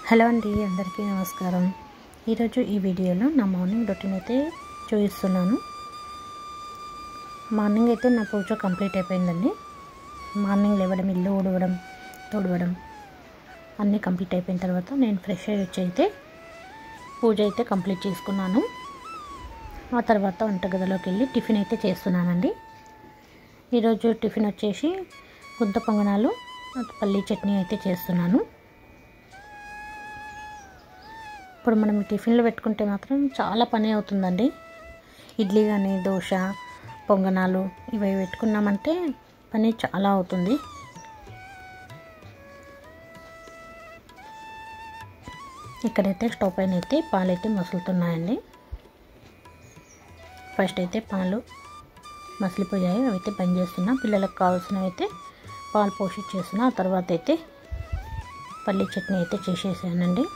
Hello అండి, అందరికీ నమస్కారం. ఈరోజు ఈ వీడియోలో నా మార్నింగ్ రొటీన్ అయితే చూపిస్తున్నాను. మార్నింగ్ అయితే నా పూజ కంప్లీట్ అయిపోయిందండి. మార్నింగ్ లేవడం, ఇల్లు ఊడవడం, తుడవడం అన్నీ కంప్లీట్ అయిపోయిన తర్వాత నేను ఫ్రెష్ అయ్యి వచ్చి అయితే పూజ అయితే కంప్లీట్ చేసుకున్నాను. ఆ తర్వాత వంటగదిలోకి వెళ్ళి టిఫిన్ అయితే చేస్తున్నానండి. ఈరోజు టిఫిన్ వచ్చేసి గుంత పొంగనాలు, పల్లీ చట్నీ అయితే చేస్తున్నాను. ఇప్పుడు మనం టిఫిన్లో పెట్టుకుంటే మాత్రం చాలా పని అవుతుందండి. ఇడ్లీ కానీ, దోశ, పొంగనాలు ఇవి పెట్టుకున్నామంటే పని చాలా అవుతుంది. ఇక్కడైతే స్టవ్ పైన అయితే పాలు అయితే మసులుతున్నాయండి. ఫస్ట్ అయితే పాలు మసిలిపోయాయి, అవైతే బంద్ చేస్తున్నా. పిల్లలకు కావాల్సినవి అయితే పాలు పోషించేస్తున్నా. ఆ తర్వాత అయితే పల్లీ చట్నీ అయితే చేసేసానండి.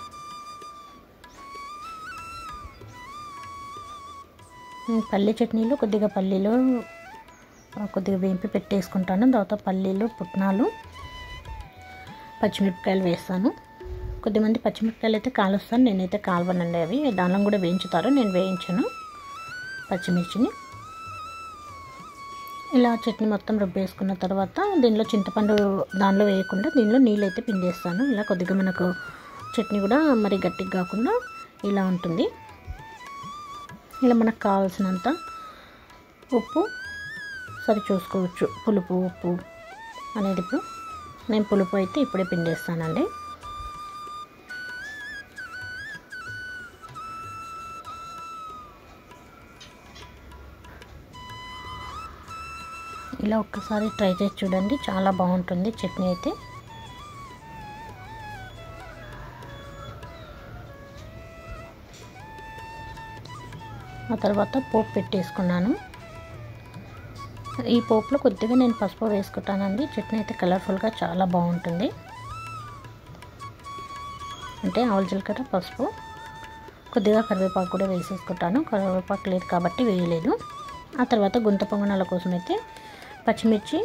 పల్లీ చట్నీలో కొద్దిగా పల్లీలు కొద్దిగా వేంపి పెట్టేసుకుంటాను. తర్వాత పల్లీలు, పుట్నాలు, పచ్చిమిరపకాయలు వేస్తాను. కొద్దిమంది పచ్చిమిరపకాయలు అయితే కాలుస్తాను, నేనైతే కాల్వనండి. అవి దానిలో కూడా వేయించుతారు, నేను వేయించను. పచ్చిమిర్చిని ఇలా చట్నీ మొత్తం రుబ్బేసుకున్న తర్వాత దీనిలో చింతపండు దానిలో వేయకుండా దీనిలో నీళ్ళు అయితే పిండేస్తాను. ఇలా కొద్దిగా మనకు చట్నీ కూడా మరి గట్టిగా కాకుండా ఇలా ఉంటుంది. ఇలా మనకు కావాల్సినంత ఉప్పు సరి చూసుకోవచ్చు, పులుపు ఉప్పు అనేది. ఇప్పుడు నేను పులుపు అయితే ఇప్పుడే పిండేస్తానండి. ఇలా ఒక్కసారి ట్రై చేసి చూడండి, చాలా బాగుంటుంది చట్నీ అయితే. ఆ తర్వాత పోపు పెట్టేసుకున్నాను. ఈ పోపులో కొద్దిగా నేను పసుపు వేసుకుంటానండి. చట్నీ అయితే కలర్ఫుల్గా చాలా బాగుంటుంది. అంటే ఆవుల జీలకర్ర, పసుపు, కొద్దిగా కరివేపాకు కూడా వేసేసుకుంటాను. కరివేపాకు లేదు కాబట్టి వేయలేదు. ఆ తర్వాత గుంత పొంగనాల కోసం అయితే పచ్చిమిర్చి,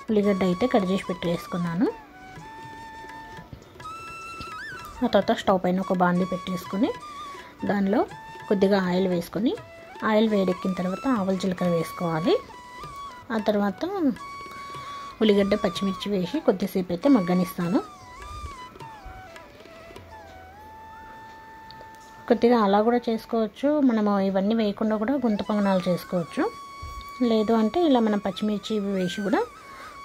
ఉల్లిగడ్డ అయితే కట్ చేసి పెట్టి వేసుకున్నాను. ఆ తర్వాత స్టవ్ పైన ఒక బాండీ పెట్టేసుకొని దానిలో కొద్దిగా ఆయిల్ వేసుకొని, ఆయిల్ వేడెక్కిన తర్వాత ఆవుల జీలకర్ర వేసుకోవాలి. ఆ తర్వాత ఉల్లిగడ్డ, పచ్చిమిర్చి వేసి కొద్దిసేపు అయితే మగ్గనిస్తాను. కొద్దిగా అలా కూడా చేసుకోవచ్చు, మనము ఇవన్నీ వేయకుండా కూడా గుంత పొంగనాలు చేసుకోవచ్చు. లేదు అంటే ఇలా మనం పచ్చిమిర్చి వేసి కూడా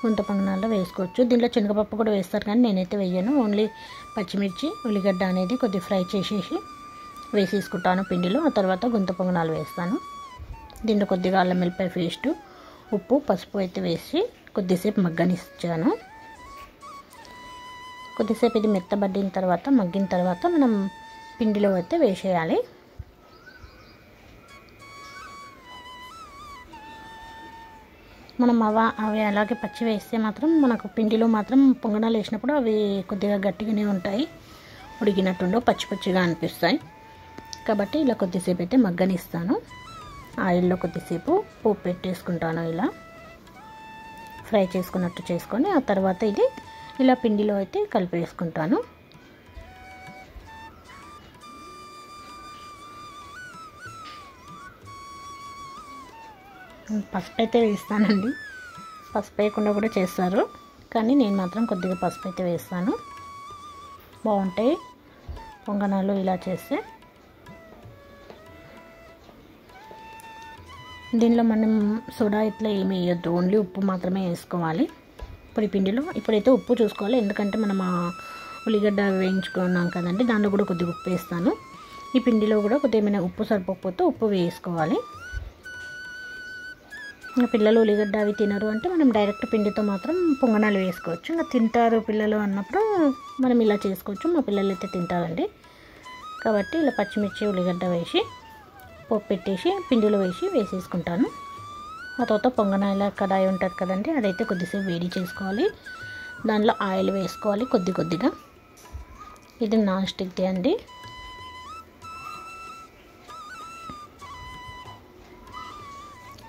గుంత పొంగనాల్లో వేసుకోవచ్చు. దీంట్లో శనగపప్పు కూడా వేస్తారు కానీ నేనైతే వేయను. ఓన్లీ పచ్చిమిర్చి, ఉల్లిగడ్డ అనేది కొద్దిగా ఫ్రై చేసేసి వేసేసుకుంటాను పిండిలో. ఆ తర్వాత గుంత పొంగనాలు వేస్తాను. దీంట్లో కొద్దిగా అల్లం వెల్లిపాయ పేస్టు, ఉప్పు, పసుపు అయితే వేసి కొద్దిసేపు మగ్గనిచ్చాను. కొద్దిసేపు ఇది మెత్తబడిన తర్వాత, మగ్గిన తర్వాత మనం పిండిలో అయితే వేసేయాలి. మనం అవి అలాగే పచ్చి వేస్తే మాత్రం మనకు పిండిలో మాత్రం పొంగనాలు వేసినప్పుడు అవి కొద్దిగా గట్టిగానే ఉంటాయి, ఉడికినట్టుండో పచ్చి పచ్చిగా అనిపిస్తాయి. కాబట్టి ఇలా కొద్దిసేపు అయితే మగ్గనిస్తాను. ఆయిల్లో కొద్దిసేపు పోపు పెట్టేసుకుంటాను. ఇలా ఫ్రై చేసుకున్నట్టు చేసుకొని ఆ తర్వాత ఇది ఇలా పిండిలో అయితే కలిపేసుకుంటాను. పసుపు అయితే వేస్తానండి. పసుపు వేయకుండా కూడా చేస్తారు కానీ నేను మాత్రం కొద్దిగా పసుపు అయితే వేస్తాను. బాగుంటాయి పొంగనాలు ఇలా చేస్తే. దీనిలో మనం సోడా ఇట్లా ఏమి వేయొద్దు, ఓన్లీ ఉప్పు మాత్రమే వేసుకోవాలి. ఇప్పుడు ఈ పిండిలో ఇప్పుడైతే ఉప్పు చూసుకోవాలి, ఎందుకంటే మనం ఉల్లిగడ్డ వేయించుకున్నాం కదండి, దానిలో కూడా కొద్దిగా ఉప్పు వేస్తాను. ఈ పిండిలో కూడా కొద్దిగా ఏమైనా ఉప్పు సరిపోకపోతే ఉప్పు వేసుకోవాలి. ఇంకా పిల్లలు ఉల్లిగడ్డ అవి తినరు అంటే మనం డైరెక్ట్ పిండితో మాత్రం పొంగనాలు వేసుకోవచ్చు. ఇంకా తింటారు పిల్లలు అన్నప్పుడు మనం ఇలా చేసుకోవచ్చు. మా పిల్లలు అయితే తింటారండి కాబట్టి ఇలా పచ్చిమిర్చి, ఉల్లిగడ్డ వేసి పోపు పెట్టేసి పిండిలో వేసేసుకుంటాను. ఆ తర్వాత పొంగనాల కడాయి ఉంటుంది కదండి, అదైతే కొద్దిసేపు వేడి చేసుకోవాలి. దానిలో ఆయిల్ వేసుకోవాలి కొద్దిగా. ఇది నాన్ స్టిక్ది అండి.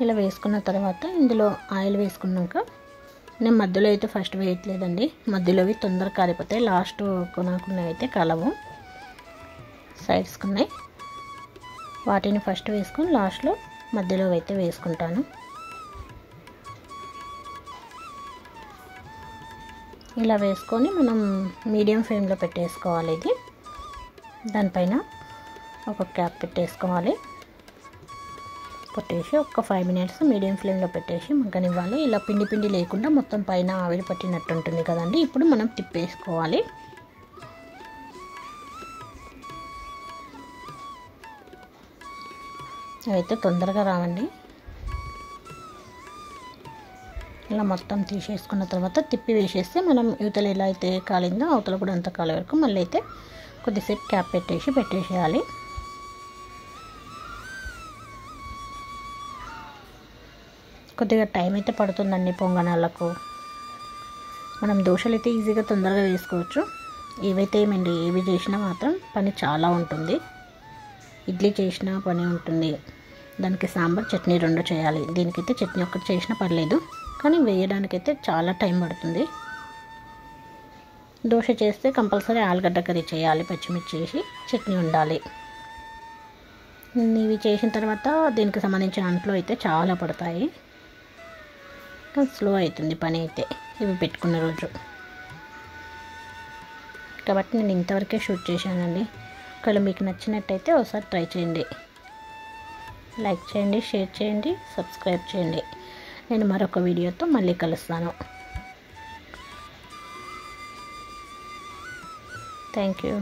ఇలా వేసుకున్న తర్వాత ఇందులో ఆయిల్ వేసుకున్నాక నేను మధ్యలో అయితే ఫస్ట్ వేయట్లేదండి, మధ్యలోవి తొందరగా కాలిపోతాయి, లాస్ట్ కొనాకున్నవి అయితే కలవు. సైడ్స్కి ఉన్నాయి, వాటిని ఫస్ట్ వేసుకొని లాస్ట్లో మధ్యలో అయితే వేసుకుంటాను. ఇలా వేసుకొని మనం మీడియం ఫ్లేమ్లో పెట్టేసుకోవాలి. ఇది దానిపైన ఒక క్యాప్ పెట్టేసుకోవాలి. పెట్టేసి ఒక 5 మినిట్స్ మీడియం ఫ్లేమ్లో పెట్టేసి మగ్గనివ్వాలి. ఇలా పిండి పిండి లేకుండా మొత్తం పైన ఆవిరి పట్టినట్టు ఉంటుంది కదండి. ఇప్పుడు మనం తిప్పేసుకోవాలి. అయితే తొందరగా రావండి. ఇలా మొత్తం తీసేసుకున్న తర్వాత తిప్పి వేసేస్తే మనం యువతలు ఎలా అయితే కాలిందో అవతల కూడా అంత కాలే వరకు మళ్ళీ అయితే కొద్దిసేపు క్యాప్ పెట్టేసేయాలి. కొద్దిగా టైం అయితే పడుతుందండి పొంగనాలకు. మనం దోశలు అయితే ఈజీగా తొందరగా వేసుకోవచ్చు. ఏవైతే ఏవి చేసినా మాత్రం పని చాలా ఉంటుంది. ఇడ్లీ చేసినా పని ఉంటుంది, దానికి సాంబార్ చట్నీ 2 చేయాలి. దీనికైతే చట్నీ ఒక్కటి చేసినా పర్లేదు, కానీ వేయడానికైతే చాలా టైం పడుతుంది. దోశ చేస్తే కంపల్సరీ ఆలుగడ్డ కర్రీ చేయాలి, పచ్చిమిర్చి వేసి చట్నీ ఉండాలి. ఇవి చేసిన తర్వాత దీనికి సంబంధించిన అంట్లో అయితే చాలా పడతాయి, స్లో అవుతుంది పని అయితే ఇవి పెట్టుకున్న రోజు. కాబట్టి నేను ఇంతవరకే షూట్ చేశానండి. ఒకవేళ మీకు నచ్చినట్టయితే ఒకసారి ట్రై చేయండి, లైక్ చేయండి, షేర్ చేయండి, సబ్స్క్రైబ్ చేయండి. నేను మరొక వీడియోతో మళ్ళీ కలుస్తాను. Thank you.